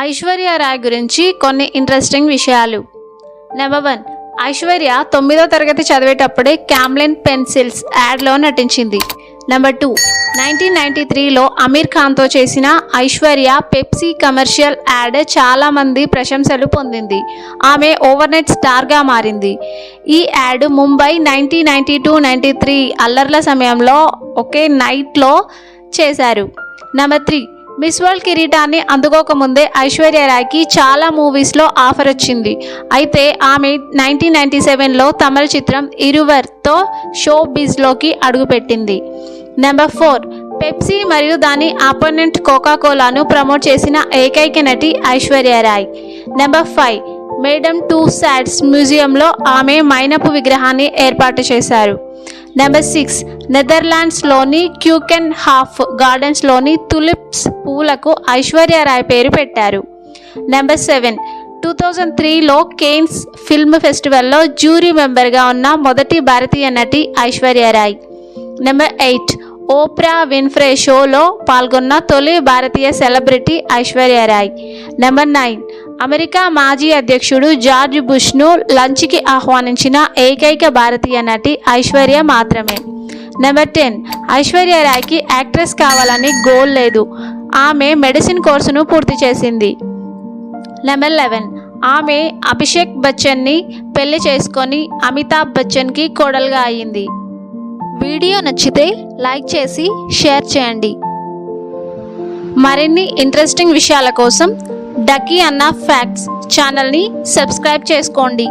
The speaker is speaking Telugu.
ఐశ్వర్య రాయ్ గురించి కొన్ని ఇంట్రెస్టింగ్ విషయాలు. నెంబర్ 1, ఐశ్వర్య 9వ తరగతి చదివేటప్పుడే క్యామ్లిన్ పెన్సిల్స్ యాడ్లో నటించింది. నెంబర్ 2, 1993లో అమీర్ ఖాన్తో చేసిన ఐశ్వర్య పెప్సీ కమర్షియల్ యాడ్ చాలామంది ప్రశంసలు పొందింది. ఆమె ఓవర్నైట్ స్టార్గా మారింది. ఈ యాడ్ ముంబై 1992-93 అల్లర్ల సమయంలో ఒకే నైట్లో చేశారు. నెంబర్ 3, మిస్ వరల్డ్ కిరీటాన్ని అందుకోకముందే ఐశ్వర్య రాయ్కి చాలా మూవీస్లో ఆఫర్ వచ్చింది. అయితే ఆమె 1997లో తమిళ చిత్రం ఇరువర్తో షో బిజ్లోకి అడుగుపెట్టింది. నెంబర్ 4, పెప్సీ మరియు దాని ఆపోనెంట్ కోకాకోలాను ప్రమోట్ చేసిన ఏకైక నటి Aishwarya Rai. Number 5, Madame Tussauds మ్యూజియంలో ఆమె మైనపు విగ్రహాన్ని ఏర్పాటు చేశారు. నెంబర్ 6, నెదర్లాండ్స్లోని క్యూకెన్ హాఫ్ గార్డెన్స్లోని తులిప్స్ పూలకు ఐశ్వర్య రాయ్ పేరు పెట్టారు. నెంబర్ 7, 2003లో కేన్స్ ఫిల్మ్ ఫెస్టివల్లో జ్యూరీ మెంబర్గా ఉన్న మొదటి భారతీయ నటి Aishwarya Rai. Number 8, Oprah Winfrey షోలో పాల్గొన్న తొలి భారతీయ celebrity Aishwarya Rai. Number 9, America మాజీ అధ్యక్షుడు జార్జ్ బుష్ను లంచ్కి ఆహ్వానించిన ఏకైక భారతీయ నటి ఐశ్వర్య మాత్రమే. నెంబర్ 10, ఐశ్వర్య రాయ్కి యాక్ట్రెస్ కావాలని గోల్ లేదు. ఆమె మెడిసిన్ కోర్సును పూర్తి చేసింది. నెంబర్ 11, ఆమె అభిషేక్ బచ్చన్ని పెళ్లి చేసుకొని అమితాబ్ బచ్చన్కి కోడలుగా అయ్యింది. వీడియో నచ్చితే లైక్ చేసి షేర్ చేయండి. మరిన్ని ఇంట్రెస్టింగ్ విషయాల కోసం డకీ అన్న ఫ్యాక్ట్స్ ఛానల్ని సబ్స్క్రైబ్ చేసుకోండి.